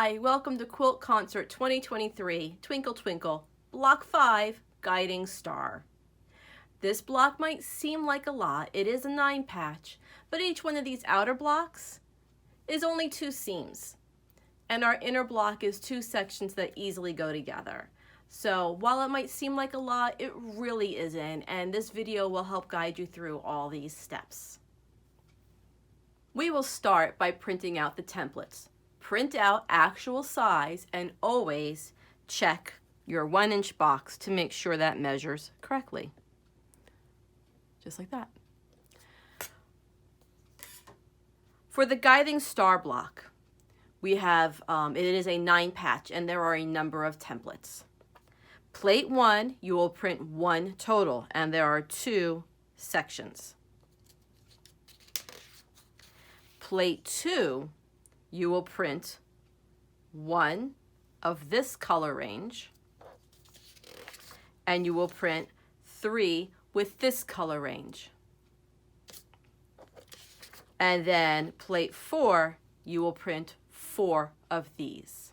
Hi, welcome to Quilt Concert 2023, Twinkle Twinkle, Block 5, Guiding Star. This block might seem like a lot. It is a 9 patch, but each one of these outer blocks is only 2 seams. And our inner block is 2 sections that easily go together. So while it might seem like a lot, it really isn't, and this video will help guide you through all these steps. We will start by printing out the templates. Print out actual size and always check your 1-inch box to make sure that measures correctly. Just like that. For the guiding star block, we have, it is a 9 patch and there are a number of templates. Plate 1, you will print 1 total and there are 2 sections. Plate 2, you will print 1 of this color range and you will print 3 with this color range. And then plate 4, you will print 4 of these.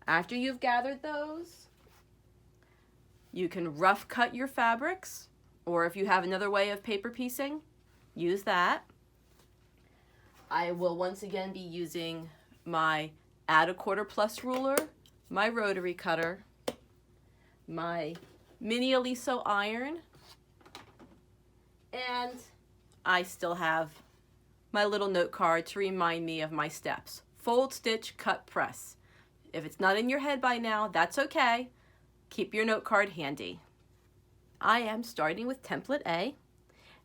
After you've gathered those, you can rough cut your fabrics, or if you have another way of paper piecing, use that. I will once again be using my add 1/4 plus ruler, my rotary cutter, my mini Oliso iron, and I still have my little note card to remind me of my steps. Fold, stitch, cut, press. If it's not in your head by now, that's okay. Keep your note card handy. I am starting with template A.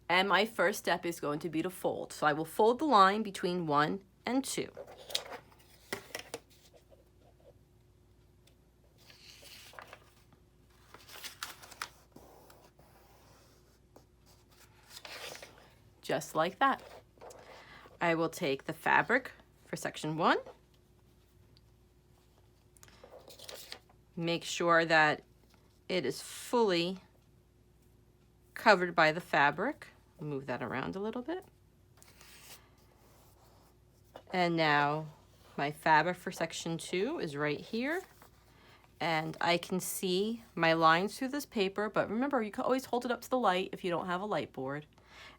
And my first step is going to be to fold. So I will fold the line between 1 and 2. Just like that. I will take the fabric for section 1. Make sure that it is fully covered by the fabric. Move that around a little bit. And now my fabric for section 2 is right here. And I can see my lines through this paper, but remember, you can always hold it up to the light if you don't have a light board.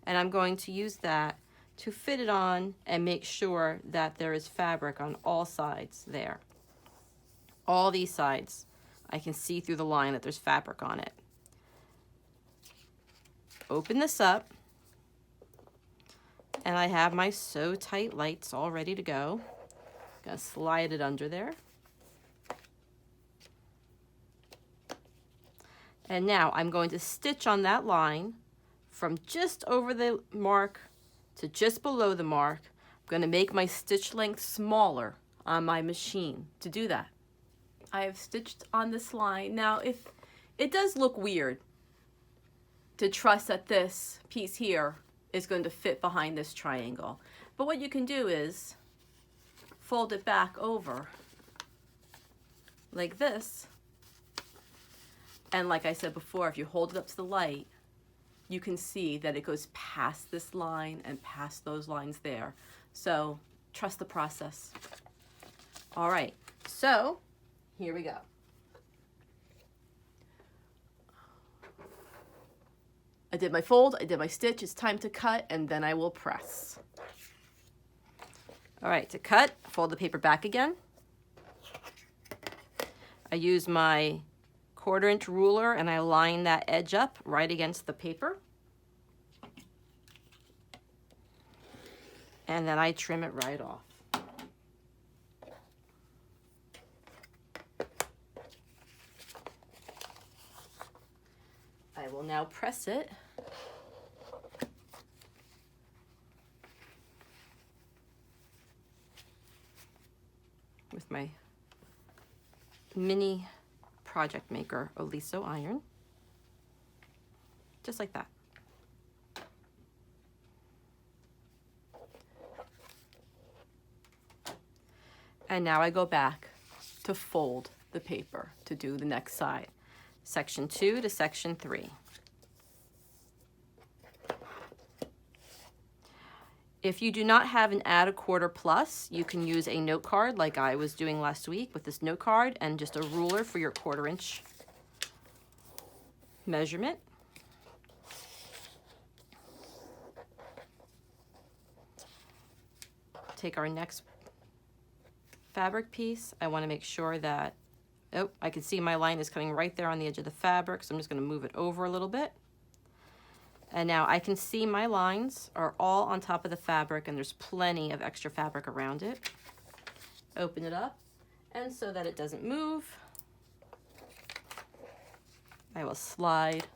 And I'm going to use that to fit it on and make sure that there is fabric on all sides there. All these sides, I can see through the line that there's fabric on it. Open this up, and I have my SewTite Lites all ready to go. Gonna slide it under there. And now I'm going to stitch on that line from just over the mark to just below the mark. I'm gonna make my stitch length smaller on my machine to do that. I have stitched on this line. Now, if it does look weird to trust that this piece here is going to fit behind this triangle. But what you can do is fold it back over like this. And like I said before, if you hold it up to the light, you can see that it goes past this line and past those lines there. So trust the process. All right, so here we go. I did my fold, I did my stitch, it's time to cut, and then I will press. All right, to cut, fold the paper back again. I use my 1/4 inch ruler and I line that edge up right against the paper. And then I trim it right off. I will now press it. With my mini project maker Oliso iron. Just like that. And now I go back to fold the paper to do the next side. Section 2 to section 3. If you do not have an add a quarter plus, you can use a note card like I was doing last week with this note card and just a ruler for your 1/4 inch measurement. Take our next fabric piece. I want to make sure that, oh, I can see my line is coming right there on the edge of the fabric, so I'm just going to move it over a little bit. And now I can see my lines are all on top of the fabric and there's plenty of extra fabric around it. Open it up, and so that it doesn't move, I will slide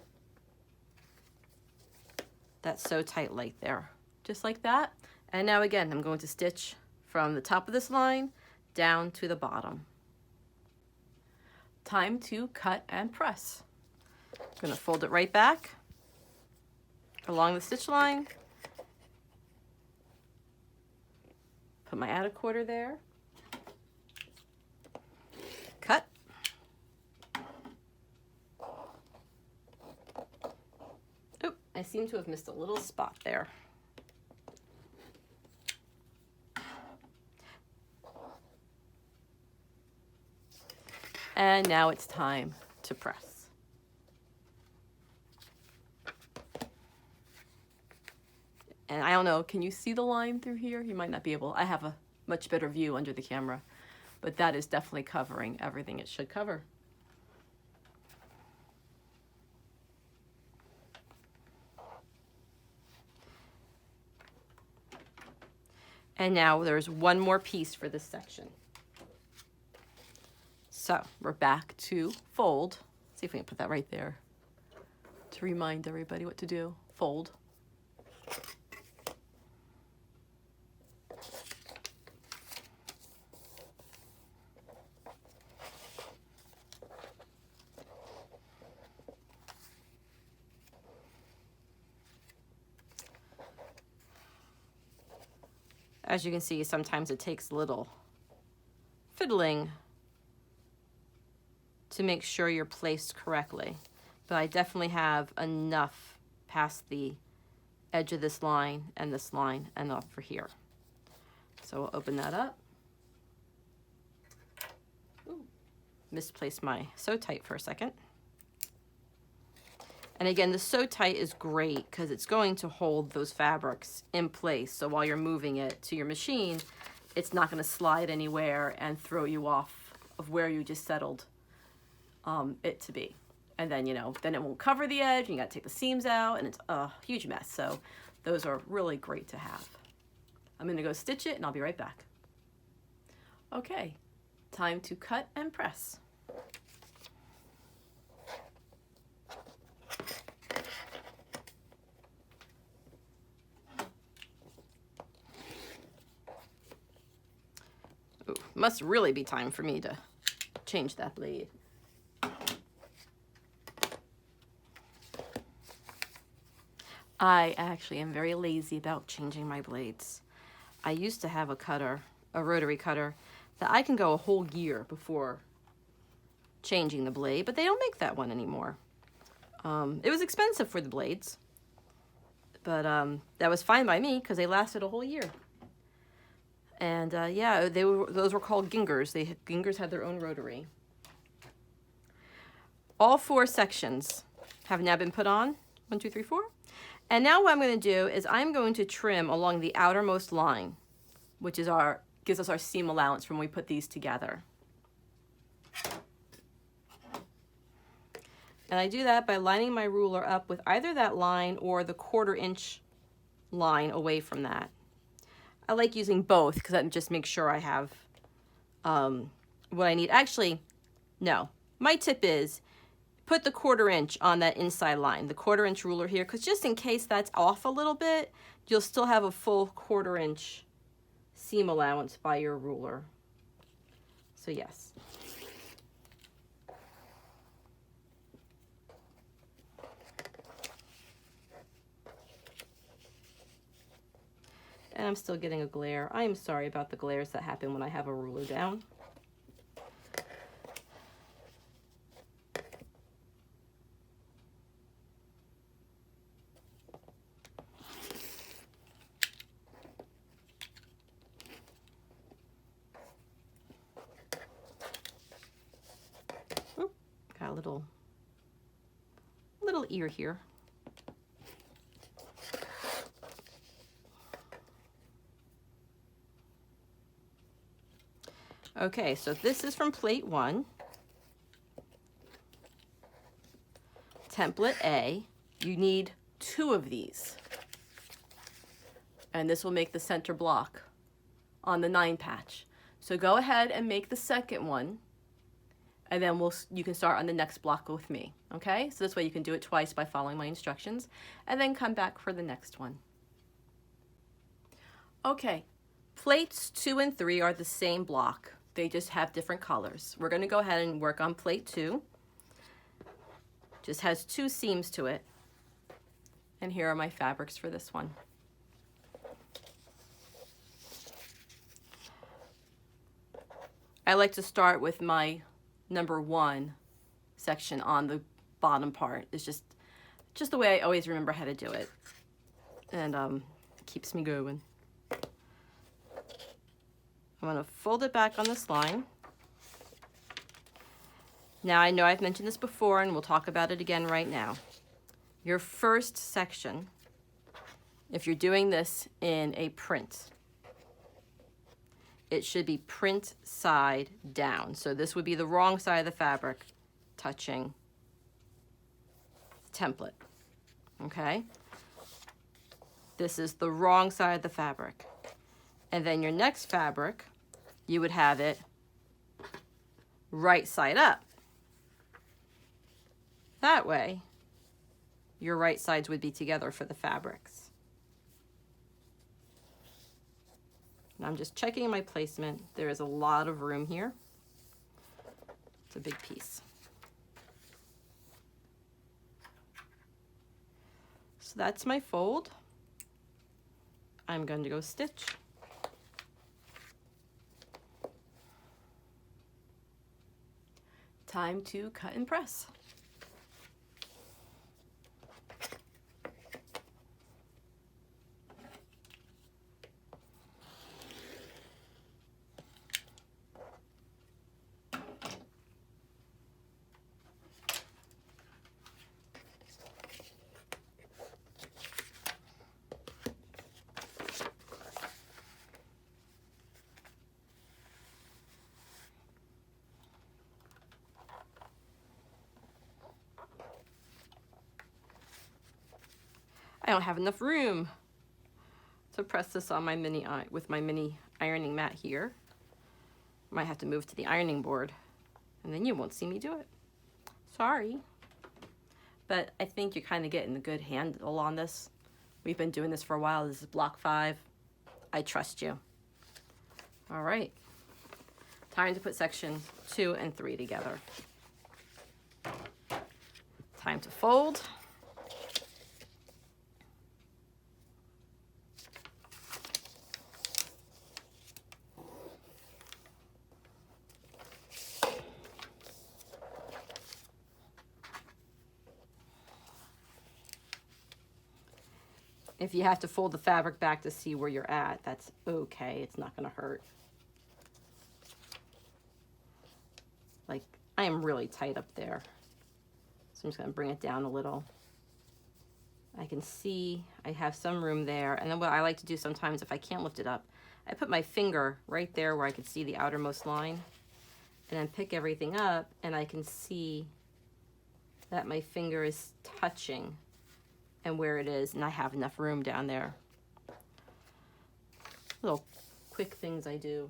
that SewTite Lite there, just like that. And now again, I'm going to stitch from the top of this line down to the bottom. Time to cut and press. I'm going to fold it right back along the stitch line, put my add a quarter there, cut, oh, I seem to have missed a little spot there. And now it's time to press. And I don't know, can you see the line through here? You might not be able. I have a much better view under the camera, but that is definitely covering everything it should cover. And now there's one more piece for this section. So we're back to fold. See if we can put that right there to remind everybody what to do. Fold. As you can see, sometimes it takes a little fiddling to make sure you're placed correctly. But I definitely have enough past the edge of this line and up for here. So we'll open that up. Ooh, misplaced my SewTite for a second. And again, the SewTite is great because it's going to hold those fabrics in place. So while you're moving it to your machine, it's not going to slide anywhere and throw you off of where you just settled it to be. And then, you know, then it won't cover the edge and you got to take the seams out and it's a huge mess. So those are really great to have. I'm going to go stitch it and I'll be right back. Okay, time to cut and press. Ooh, must really be time for me to change that blade. I actually am very lazy about changing my blades. I used to have a cutter, a rotary cutter, that I can go a whole year before changing the blade, but they don't make that one anymore. It was expensive for the blades, but that was fine by me because they lasted a whole year. And yeah, those were called Gingers. Gingers had their own rotary. All 4 sections have now been put on. 1, 2, 3, 4. And now what I'm going to do is I'm going to trim along the outermost line, which is gives us our seam allowance from when we put these together. And I do that by lining my ruler up with either that line or the 1/4 inch line away from that. I like using both because that just makes sure I have what I need. Actually, no. My tip is put the 1/4 inch on that inside line, the 1/4 inch ruler here, because just in case that's off a little bit, you'll still have a full 1/4 inch seam allowance by your ruler. So yes. And I'm still getting a glare. I am sorry about the glares that happen when I have a ruler down. little ear here. Okay, so this is from plate 1. Template A. You need 2 of these. And this will make the center block on the 9 patch. So go ahead and make the second one, and then you can start on the next block with me, okay? So this way you can do it twice by following my instructions, and then come back for the next one. Okay, plates 2 and 3 are the same block. They just have different colors. We're gonna go ahead and work on plate 2. Just has 2 seams to it. And here are my fabrics for this one. I like to start with my number 1 section on the bottom part. It's just the way I always remember how to do it. And keeps me going. I'm going to fold it back on this line. Now I know I've mentioned this before and we'll talk about it again right now. Your first section, if you're doing this in a print, it should be print side down. So this would be the wrong side of the fabric touching the template, okay? This is the wrong side of the fabric. And then your next fabric, you would have it right side up. That way, your right sides would be together for the fabrics. And I'm just checking my placement. There is a lot of room here. It's a big piece. So that's my fold. I'm going to go stitch. Time to cut and press. I don't have enough room to press this on my with my mini ironing mat here. Might have to move to the ironing board, and then you won't see me do it. Sorry. But I think you're kind of getting a good handle on this. We've been doing this for a while. This is block 5. I trust you. All right. Time to put section 2 and 3 together. Time to fold. If you have to fold the fabric back to see where you're at, that's okay. It's not going to hurt. Like, I am really tight up there. So I'm just going to bring it down a little. I can see I have some room there. And then what I like to do sometimes, if I can't lift it up, I put my finger right there where I can see the outermost line. And then pick everything up, and I can see that my finger is touching and where it is, and I have enough room down there. Little quick things I do.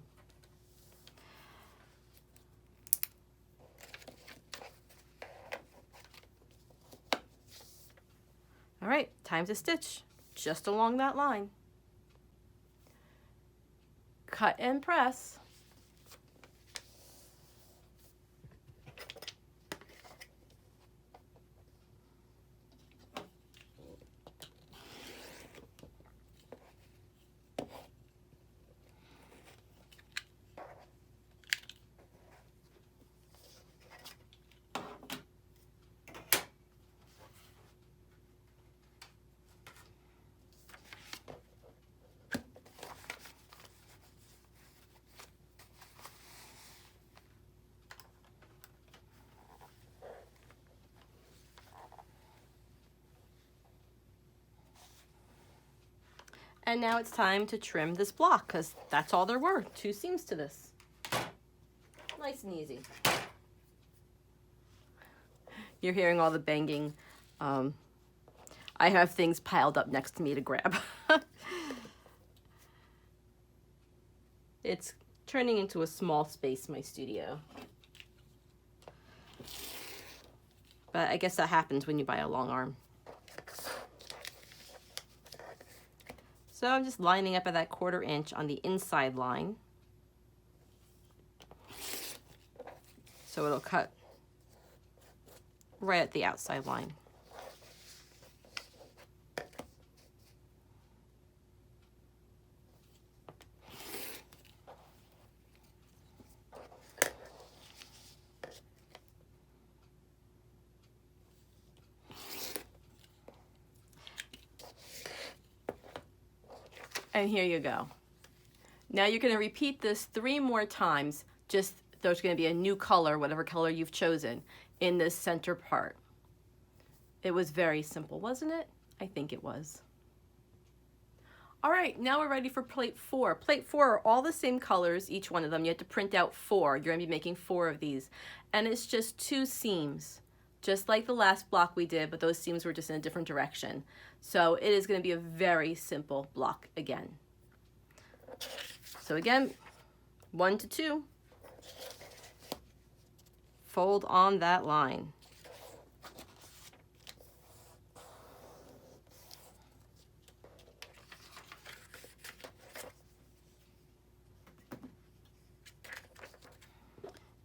All right, time to stitch just along that line. Cut and press. And now it's time to trim this block because that's all there were, 2 seams to this. Nice and easy. You're hearing all the banging. I have things piled up next to me to grab. It's turning into a small space, my studio. But I guess that happens when you buy a long arm. So I'm just lining up at that 1/4 inch on the inside line. So it'll cut right at the outside line. And here you go. Now you're going to repeat this 3 more times, just there's going to be a new color, whatever color you've chosen, in this center part. It was very simple, wasn't it? I think it was. All right, now we're ready for plate 4. Plate 4 are all the same colors, each one of them. You have to print out 4. You're going to be making 4 of these. And it's just 2 seams, just like the last block we did, but those seams were just in a different direction. So it is going to be a very simple block again. So again, 1 to 2. Fold on that line.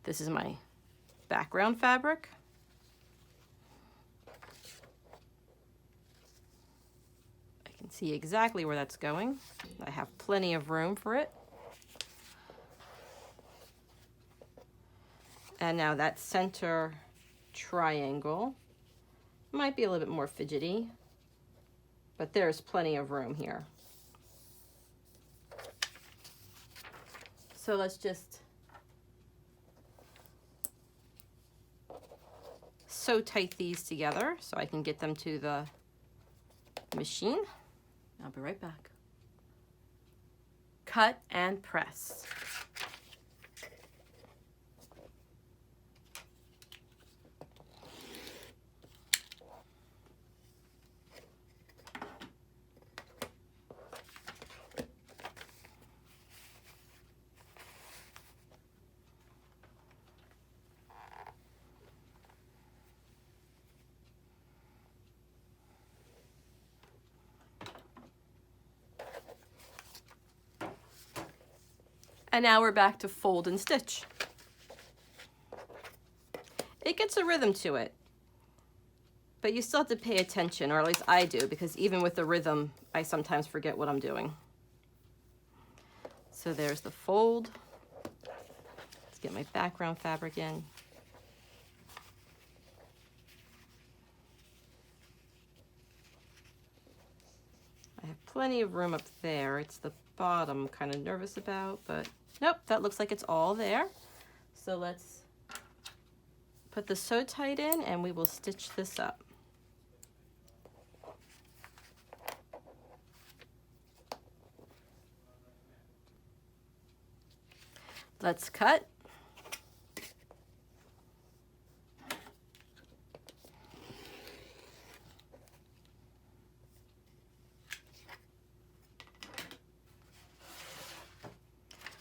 This is my background fabric. I can see exactly where that's going. I have plenty of room for it. And now that center triangle might be a little bit more fidgety, but there's plenty of room here. So let's just SewTite these together so I can get them to the machine. I'll be right back. Cut and press. And now we're back to fold and stitch. It gets a rhythm to it, but you still have to pay attention, or at least I do, because even with the rhythm, I sometimes forget what I'm doing. So there's the fold. Let's get my background fabric in. I have plenty of room up there. It's the bottom I'm kind of nervous about, but nope, that looks like it's all there. So let's put the SewTite in and we will stitch this up. Let's cut.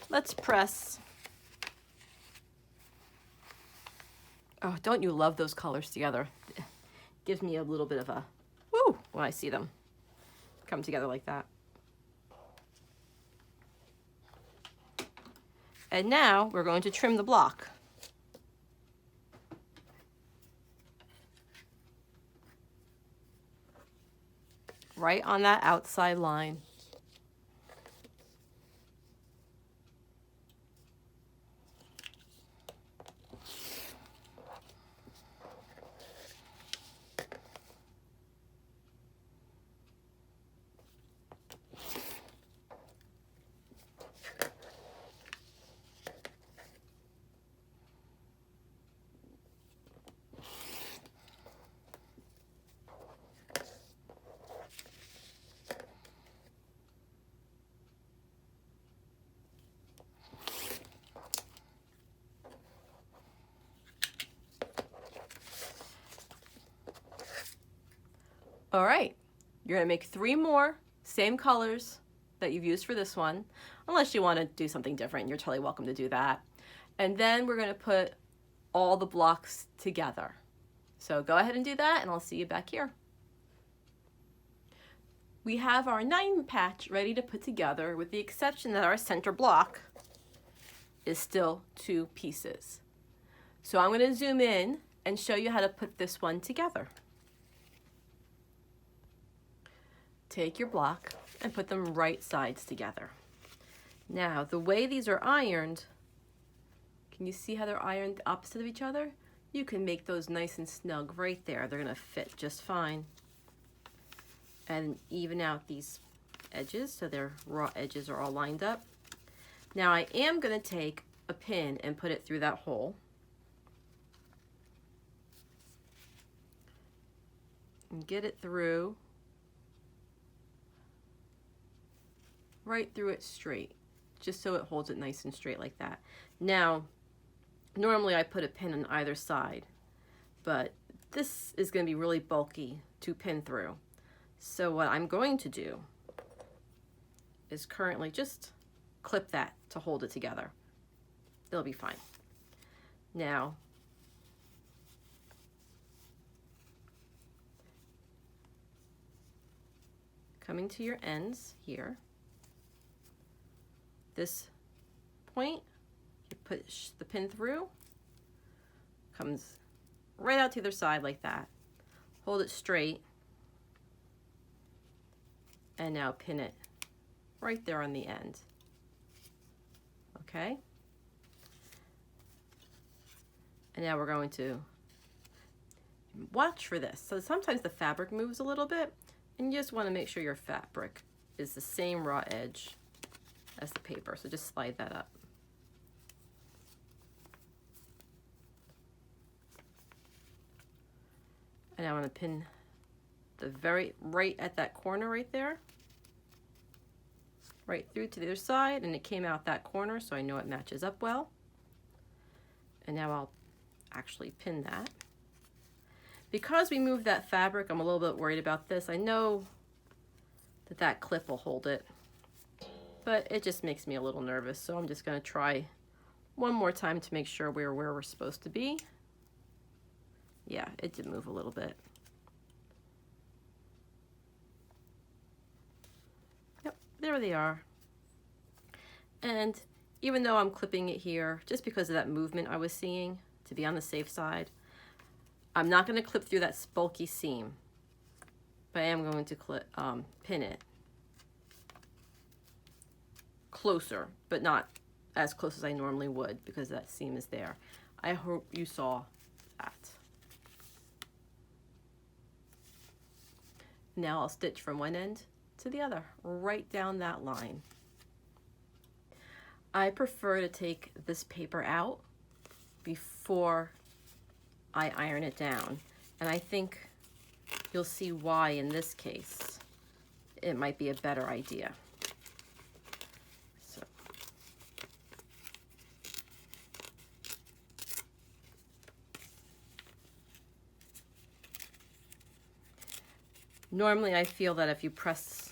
Let's press. Oh, don't you love those colors together? It gives me a little bit of a woo when I see them come together like that. And now we're going to trim the block. Right on that outside line. All right, you're gonna make 3 more, same colors that you've used for this one, unless you want to do something different. You're totally welcome to do that. And then we're gonna put all the blocks together. So go ahead and do that, and I'll see you back here. We have our 9 patch ready to put together, with the exception that our center block is still 2 pieces. So I'm going to zoom in and show you how to put this one together. Take your block and put them right sides together. Now, the way these are ironed, can you see how they're ironed opposite of each other? You can make those nice and snug right there. They're going to fit just fine. And even out these edges so their raw edges are all lined up. Now I am going to take a pin and put it through that hole. And get it through, right through it straight, just so it holds it nice and straight like that. Now, normally I put a pin on either side, but this is going to be really bulky to pin through. So what I'm going to do is currently just clip that to hold it together. It'll be fine. Now, coming to your ends here, this point, you push the pin through, comes right out to the other side like that. Hold it straight, and now pin it right there on the end. Okay? And now we're going to watch for this. So sometimes the fabric moves a little bit, and you just want to make sure your fabric is the same raw edge as the paper. So just slide that up. And I want to pin the very right at that corner right there, right through to the other side, and it came out that corner, so I know it matches up well. And now I'll actually pin that. Because we moved that fabric, I'm a little bit worried about this. I know that that clip will hold it, but it just makes me a little nervous, so I'm just going to try one more time to make sure we're where we're supposed to be. Yeah, it did move a little bit. Yep, there they are. And even though I'm clipping it here, just because of that movement I was seeing, to be on the safe side, I'm not going to clip through that bulky seam, but I am going to pin it closer, but not as close as I normally would because that seam is there. I hope you saw that. Now I'll stitch from one end to the other, right down that line. I prefer to take this paper out before I iron it down, and I think you'll see why in this case it might be a better idea. So normally I feel that if you press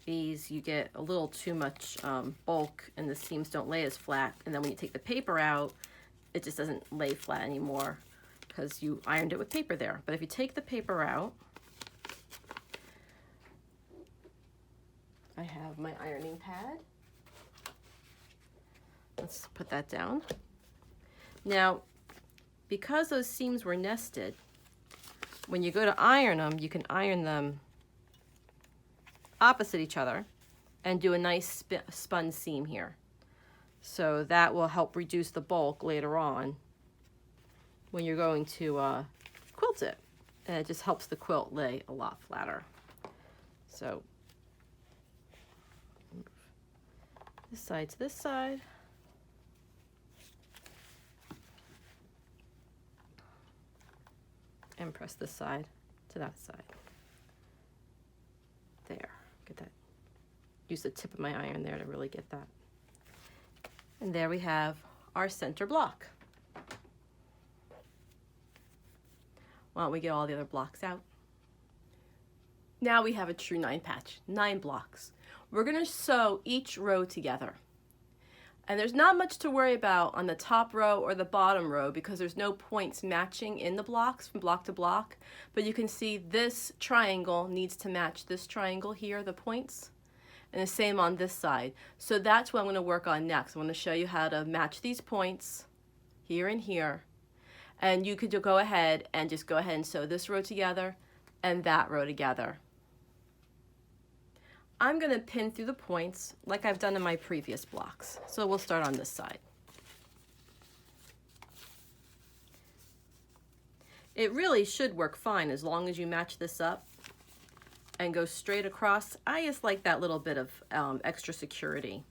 these, you get a little too much bulk and the seams don't lay as flat, and then when you take the paper out, it just doesn't lay flat anymore because you ironed it with paper there. But if you take the paper out, I have my ironing pad. Let's put that down. Now, because those seams were nested, when you go to iron them, you can iron them opposite each other and do a nice spun seam here. So that will help reduce the bulk later on when you're going to quilt it. And it just helps the quilt lay a lot flatter. So move this side to this side. And press this side to that side. There, get that. Use the tip of my iron there to really get that. And there we have our center block. Why don't we get all the other blocks out? Now we have a true 9 patch, 9 blocks. We're going to sew each row together. And there's not much to worry about on the top row or the bottom row because there's no points matching in the blocks from block to block. But you can see this triangle needs to match this triangle here, the points. And the same on this side. So that's what I'm going to work on next. I'm going to show you how to match these points here and here. And you could go ahead and sew this row together and that row together. I'm going to pin through the points like I've done in my previous blocks. So we'll start on this side. It really should work fine as long as you match this up and go straight across. I just like that little bit of extra security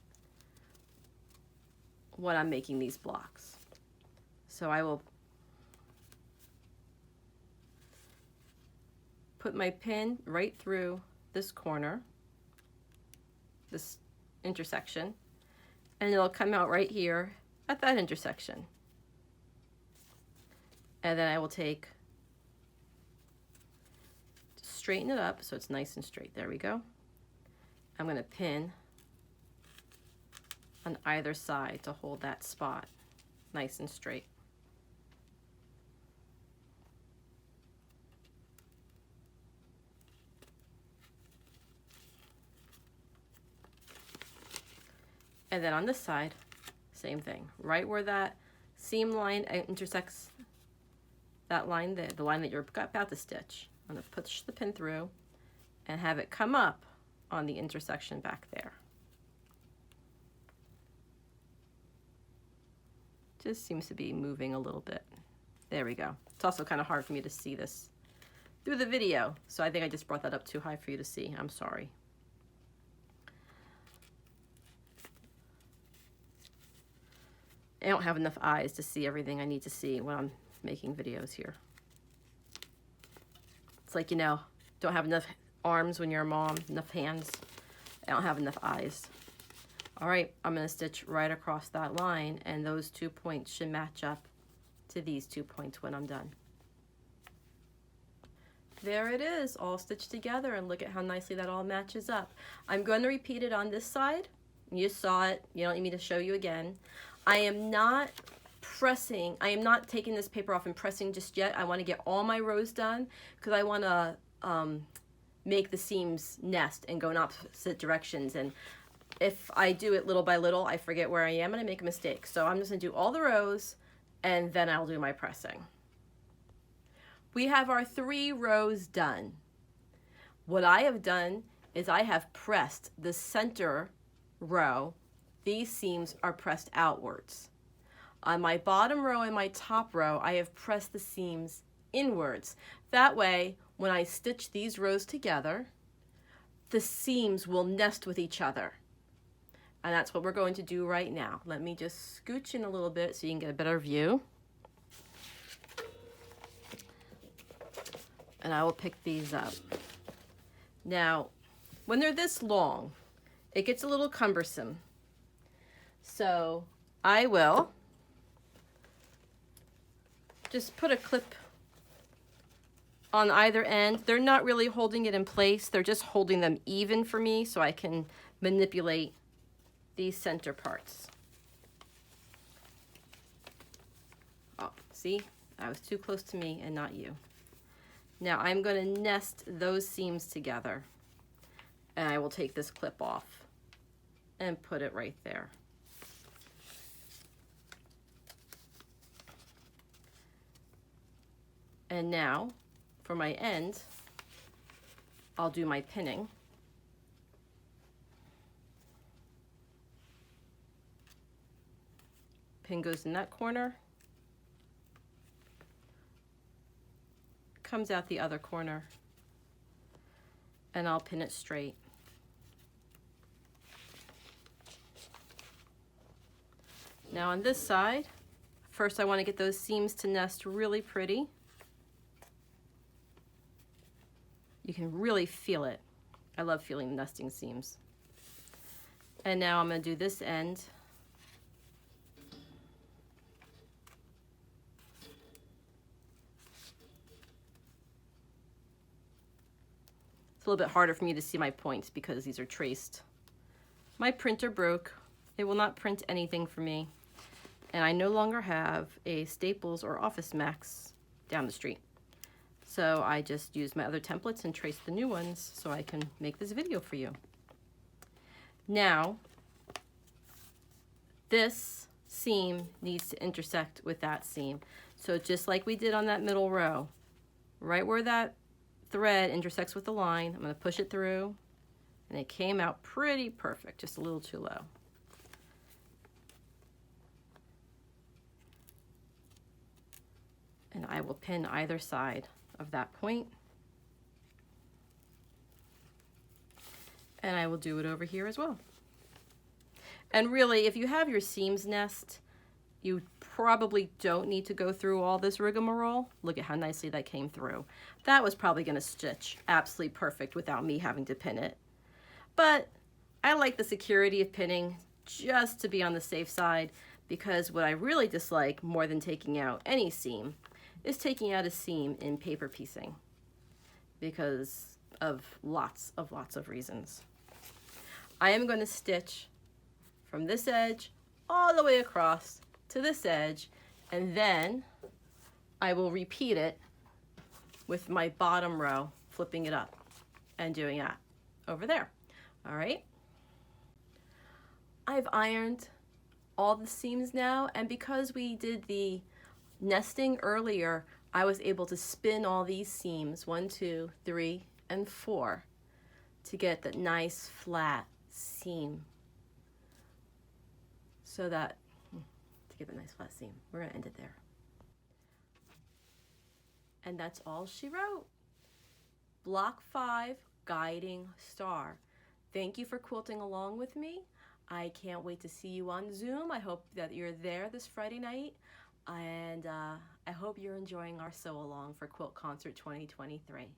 when I'm making these blocks. So I will put my pin right through this corner, this intersection, and it'll come out right here at that intersection. And then I will straighten it up so it's nice and straight. There we go. I'm going to pin on either side to hold that spot nice and straight. And then on this side, same thing. Right where that seam line intersects that line there, the line that you're about to stitch, I'm going to push the pin through and have it come up on the intersection back there. Just seems to be moving a little bit. There we go. It's also kind of hard for me to see this through the video, so I think I just brought that up too high for you to see. I'm sorry. I don't have enough eyes to see everything I need to see when I'm making videos here. It's like, you know, don't have enough arms when you're a mom, enough hands. I don't have enough eyes. All right, I'm going to stitch right across that line, and those 2 points should match up to these 2 points when I'm done. There it is, all stitched together, and look at how nicely that all matches up. I'm going to repeat it on this side. You saw it. You don't need me to show you again. I am not taking this paper off and pressing just yet. I want to get all my rows done because I want to make the seams nest and go in opposite directions. And if I do it little by little, I forget where I am and I make a mistake. So I'm just going to do all the rows and then I'll do my pressing. We have our 3 rows done. What I have done is I have pressed the center row. These seams are pressed outwards. On my bottom row and my top row, I have pressed the seams inwards. That way, when I stitch these rows together, the seams will nest with each other. And that's what we're going to do right now. Let me just scooch in a little bit so you can get a better view. And I will pick these up. Now, when they're this long, it gets a little cumbersome. So I will just put a clip on either end. They're not really holding it in place. They're just holding them even for me so I can manipulate these center parts. Oh, see? I was too close to me and not you. Now I'm going to nest those seams together. And I will take this clip off and put it right there. And now, for my end, I'll do my pinning. Pin goes in that corner, comes out the other corner, and I'll pin it straight. Now on this side, first I want to get those seams to nest really pretty. You can really feel it. I love feeling the nesting seams. And now I'm going to do this end. It's a little bit harder for me to see my points because these are traced. My printer broke. It will not print anything for me. And I no longer have a Staples or Office Max down the street. So I just used my other templates and traced the new ones so I can make this video for you. Now, this seam needs to intersect with that seam. So just like we did on that middle row, right where that thread intersects with the line, I'm going to push it through, and it came out pretty perfect, just a little too low. And I will pin either side of that point. And I will do it over here as well. And really, if you have your seams nest, you probably don't need to go through all this rigmarole. Look at how nicely that came through. That was probably going to stitch absolutely perfect without me having to pin it. But I like the security of pinning just to be on the safe side, because what I really dislike more than taking out any seam is taking out a seam in paper piecing, because of lots of reasons. I am going to stitch from this edge all the way across to this edge, and then I will repeat it with my bottom row, flipping it up and doing that over there. All right. I've ironed all the seams now, and because we did the nesting earlier, I was able to spin all these seams, 1, 2, 3, and 4, to get that nice flat seam. So that, to get a nice flat seam, we're gonna end it there. And that's all she wrote. Block 5, Guiding Star. Thank you for quilting along with me. I can't wait to see you on Zoom. I hope that you're there this Friday night. And I hope you're enjoying our sew along for Quilt Concert 2023.